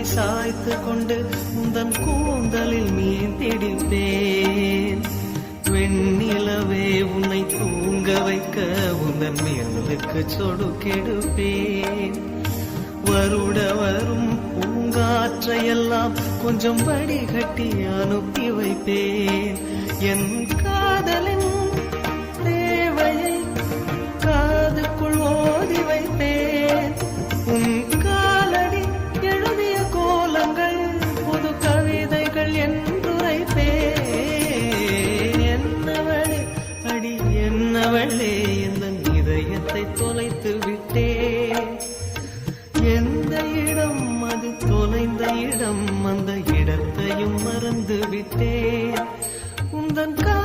சாய்த்து கொண்டு உந்தன் கூந்தலில் மீன் பிடிப்பேன். வெண்ணிலவே உன்னை தூங்க வைக்க உந்தன் மேலுக்கு சொடுக்கெடுப்பேன். வருட வரும் பூங்காற்றையெல்லாம் கொஞ்சம் வடிகட்டி அனுப்பி வைப்பேன். என் காதலை